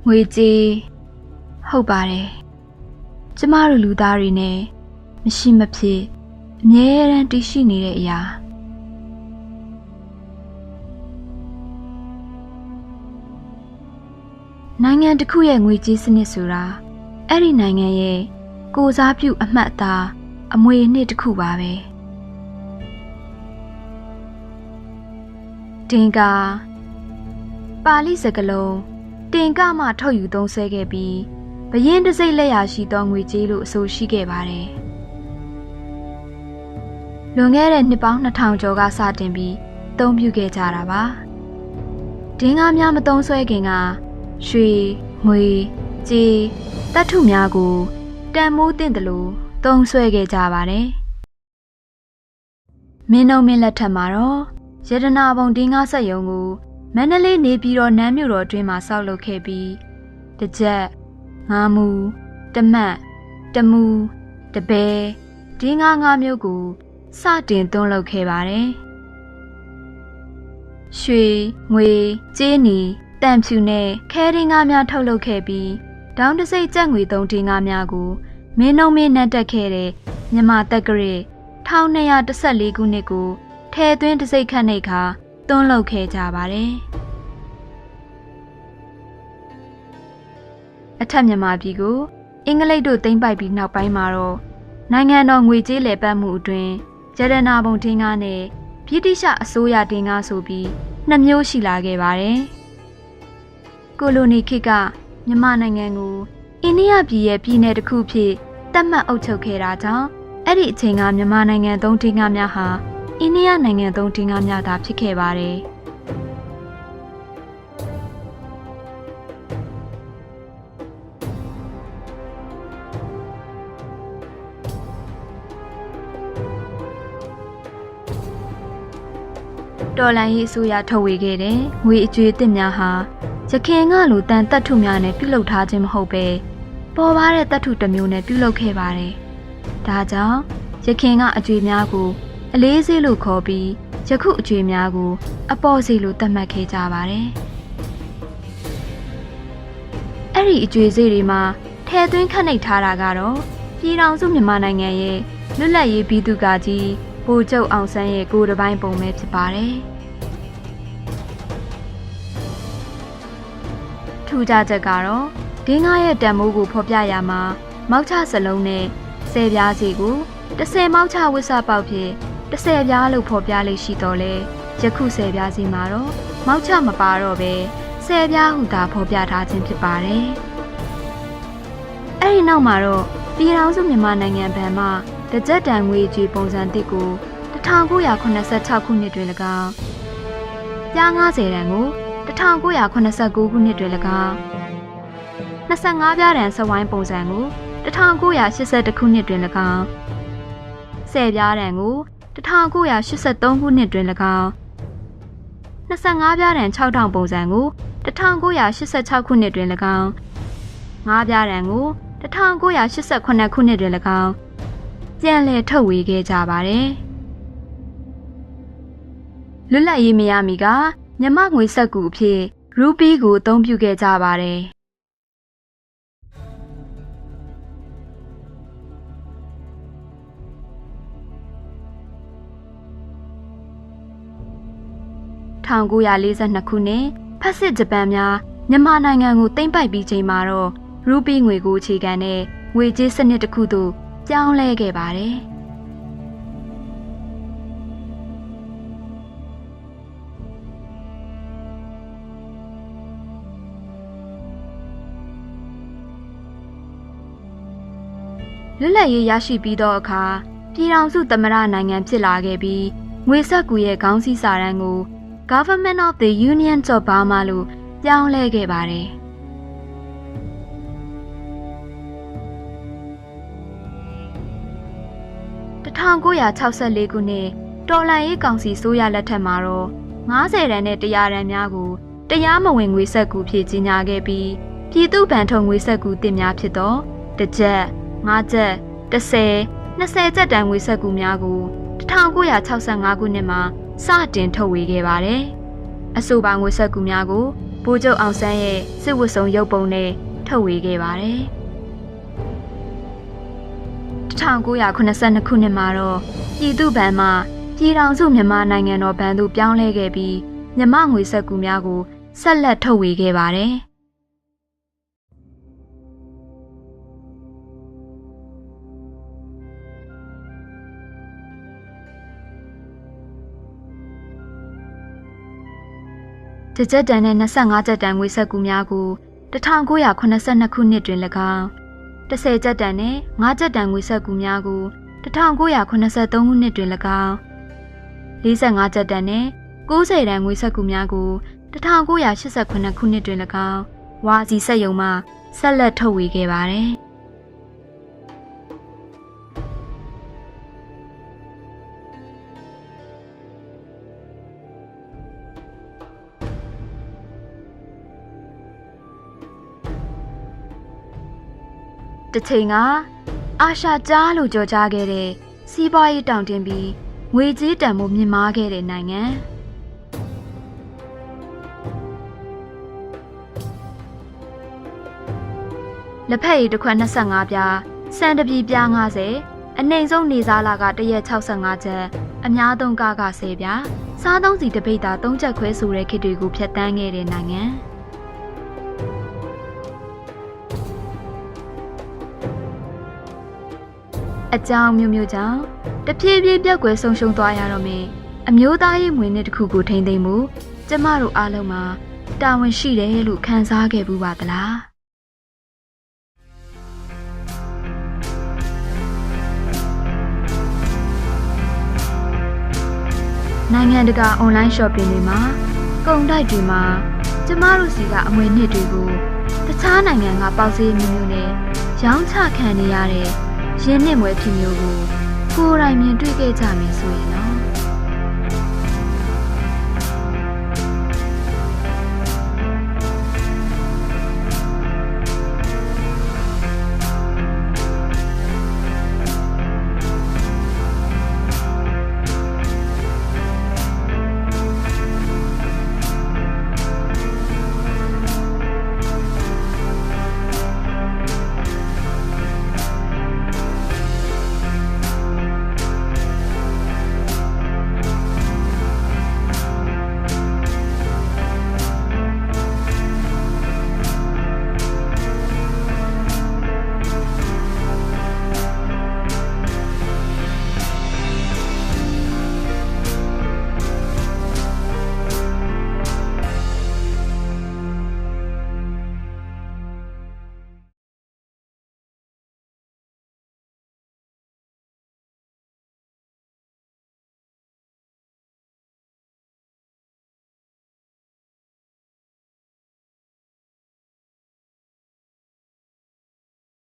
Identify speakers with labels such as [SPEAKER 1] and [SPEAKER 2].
[SPEAKER 1] ငွေကြေးဟုတ်ပါတယ်ကျမတို့လူသားတွေနဲ့မရှိမဖြစ်အမြဲတမ်းတည်ရှိနေတဲ့အရာနိုင်ငံတစ်ခုရဲ့ငွေကြေးစနစ်ဆိုတာအဲ့ဒီနိုင်ငံရဲ့ကိုယ်စားပြုအမှတ်အသားအမွေအနှစ်တစ်ခုပါပဲတင်ကပါဠိစကားလုံးတင်ကမှထုတ်ယူသုံးစွဲခဲ့ပြီးဘယင်းတစိမ့်လက်ရာရှိသောငွေကြေးလို့အဆိုရှိခဲ့ပါတယ်လွန်ခဲ့တဲ့နှစ်ပေါင်း2000ကျော်ကစတင်ပြီးအသုံးပြုခဲ့ကြတာပါတင်ကားများမသုံးစွဲခင်ကရွှေငွေကြေးသတ္ထုများကိုတန်မိုးတင်တယ်လို့သုံးစွဲခဲ့ကြပါတယ်မင်းတို့မင်းလက်ထက်မှာတော့ရတနာပုံတင်ကားဆက်ယုံကိုမန္တလေးနေပြည်တော်နန်းမြို့တော်အတွင်းမှာဆောက်လုပ်ခဲ့ပြီးတစ်ကြက်ငါးမူတမတ်တမူတပဲဒီငါးမျိုးကိုစတင်သွင်းလုပ်ခဲ့ပါတယ်ရွှေငွေကြေးနီတန်ဖြူနဲ့ခဲရင်းငါးများထုတ်လုပ်ခဲ့ပြီးဒေါင်းတစိမ့်ကျပ်ငွေ3တင်းငါးများကိုမင်းနှုံးမင်းနှက်တက်ခဲ့တဲ့မြန်မာတက္ကရာ1214ခုနှစ်ကိုထဲသွင်းတစိမ့်ခန့်နှိတ်ခါသွင်းလုပ်ခဲ့ကြပါတယ်အထက်မြန်မာပြည်ကိုအင်္ဂလိပ်တို့သိမ်းပိုက်ပြီးနောက်ပိုင်းမှာတော့နိုင်ငံတော်ငွေကြေးလည်ပတ်မှုအတွင်းရတနာပုံတင်ကားနဲ့ဗြိတိရှအစိုးရတင်ကားဆိုပြီးနှစ်မျိုးရှိလာခဲ့ပါတယ်ကိုလိုနီခေတ်ကမြန်မာနိုင်ငံကိုအိန္ဒိယပြည်ရဲ့ပြည်နယ်တစ်ခုဖြစ်သတ်မှတ်အုပ်ချုပ်ခဲ့တာကြောင့်အဲ့ဒီအချိန်ကမြန်မာနိုင်ငံသုံးတင်ကားများဟာအိန္ဒိယနိုင်ငံသုံးတင်ကားများသာဖြစ်ခဲ့ပါတယ်တော်လန်ရေးအစိုးရထုတ်ဝေခဲ့တဲ့ငွေအကျွေးအသစ်များဟာရခင်ကလိုတန်တပ်ထုများနဲ့ပြုလုပ်ထားခြင်းမဟုတ်ပဲပေါ်ပါတဲ့တပ်ထုတစ်မျိုးနဲ့ပြုလုပ်ခဲ့ပါတယ်။ဒါကြောင့်ရခင်ကအကျွေးများကိုအလေးစေးလို့ခေါ်ပြီးယခုအကျွေးများကိုအပေါ်စေးလို့သတ်မှတ်ခဲ့ကြပါတယ်။အဲ့ဒီအကျွေးစေးတွေမှာထဲသွင်းခန့်နှိပ်ထားတာကတော့ပြည်ထောင်စုမြန်မာနိုင်ငံရဲ့လွတ်လပ်ရေးပြည်သူ့ကာကြီးဗိုလ်ချုပ်အောင်ဆန်းရဲ့ကိုယ်တစ်ပိုင်းပုံပဲဖြစ်ပါတယ်။ထူးခြားချက်ကတော့ဒင်းကားရဲ့တန်မိုးကိုဖော်ပြရမှာမောက်ချစလုံးနဲ့ဆယ်ပြားစီကို10မောက်ချဝစ်စပေါက်ဖြင့်10ပြားလို့ဖော်ပြလိမ့်ရှိတော်လဲယခု10ပြားစီမှာတော့မောက်ချမပါတော့ပဲ10ပြားဟုသာဖော်ပြထားခြင်းဖြစ်ပါတယ်။အဲဒီနောက်မှာတော့ပြည်ထောင်စုမြန်မာနိုင်ငံဘဏ်မှတကြက်တန်ငွေကြေးပုံစံတစ်ကို1986ခုနှစ်တွင်၎င်းပြား90တန်ကို1989ခုနှစ်တွင်၎င်း25ပြားတန်စဝိုင်းပုံစံကို1982ခုနှစ်တွင်၎င်း10ပြားတန်ကို1983ခုနှစ်တွင်၎င်း25ပြားတန်6000ပုံစံကို1986ခုနှစ်တွင်၎င်း5ပြားတန်ကို1988ခုနှစ်တွင်၎င်းပြန်လည်ထုတ်ဝေခဲ့ကြပါတယ်။လွတ်လပ်ရေးမရမီကမြမငွေစက္ကူအဖြစ်ရူပီကိုအသုံးပြုခဲ့ကြပါတယ်။1942ခုနှစ်ဖက်စစ်ဂျပန်များမြန်မာနိုင်ငံကိုသိမ်းပိုက်ပြီးချိန်မှာတော့ရူပီငွေကိုအခြေခံတဲ့ငွေကြေးစနစ်တစ်ခုသို့ပြောင်းလဲခဲ့ပါတယ်။လွတ်လပ်ရေးရရှိပြီးသောအခါပြည်ထောင်စုသမ္မတနိုင်ငံဖြစ်လာခဲ့ပြီးငွေစက္ကူရဲ့ခေါင်းစည်းစာတမ်းကို Government of the Union of Burma လို့ပြောင်းလဲခဲ့ပါတယ်။1964ခုနှစ်တော်လှန်ရေးကောင်စီဆိုရလက်ထက်မှာတော့90တန်းနဲ့100တန်းများကိုတရားမဝင်ငွေစက္ကူဖြစ်ကြီးညာခဲ့ပြီးပြည်သူ့ဘဏ်ထုတ်ငွေစက္ကူတစ်များဖြစ်သောတစ်ကျပ်5ကျပ်10 20ကျပ်တန်းငွေစက္ကူများကို1965ခုနှစ်မှာစတင်ထုတ်ဝေခဲ့ပါတယ်။အဆိုပါငွေစက္ကူများကို ဗိုလ်ချုပ်အောင်ဆန်းရဲ့စစ်ဝတ်စုံရုပ်ပုံနဲ့ထုတ်ဝေခဲ့ပါတယ်။1982ခုနှစ်မှာတော့ပြည်သူ့ဘဏ်မှပြည်ထောင်စုမြန်မာနိုင်ငံတော်ဘဏ်သို့ပြောင်းလဲခဲ့ပြီးမြန်မာငွေစက္ကူများကိုဆက်လက်ထုတ်ဝေခဲ့ပါတယ်။တစ်ကျပ်တန်နဲ့25ကျပ်တန်ငွေစက္ကူများကို1982ခုနှစ်တွင်၎င်း10ကျပ်တန်နဲ့5ကျပ်တန်ငွေစက္ကူများကို1983ခုနှစ်တွင်၎င်း45ကျပ်တန်နဲ့90တန်ငွေစက္ကူများကို1988ခုနှစ်တွင်၎င်းဝါစီစက်ရုံမှဆက်လက်ထုတ်ဝေခဲ့ပါတယ်။တစ်ချိန်ကအာရှကြားလို့ကြော်ကြားခဲ့တဲ့စီးပွားရေးတောင်တင်ပြီးငွေကြေးတန်ဖိုးမြင့်မားခဲ့တဲ့နိုင်ငံလက်ဖက်ရည်တစ်ခွက်25ပြားစံတပြီပြား90အနှိမ်ဆုံးနေစားလာကတရက်65ချက်အများဆုံးက10ပြားစားသုံးစီတပိတ်တာ3ချက်ခွဲဆိုတဲ့ခေတ်တွေကိုဖျက်ဆီးခဲ့တဲ့နိုင်ငံအကြောင်းမျိုးမျိုးကြောင့်တဖြည်းဖြည်းပြောက်ကွယ်ဆုံးရှုံးသွားရတော့မယ်အမျိုးသားရေးမွေးနေ့တစ်ခုကိုထိန်းသိမ်းမှုကျမတို့အားလုံးမှာတာဝန်ရှိတယ်လို့ခံစားခဲ့ဘူးပါသလားနိုင်ငံတကာအွန်လိုင်း shopping တွေမှာကုန်တိုက်တွေမှာကျမတို့စီကအမွေနှစ်တွေကိုတခြားနိုင်ငံကပေါက်ဈေးမျိုးမျိုးနဲ့ရောင်းချခံနေရတဲ့ရင်းနှီးမွေဖြစ်မျိုးကိုကိုယ်တိုင်မြင်တွေ့ခဲ့ကြမယ်ဆိုရင်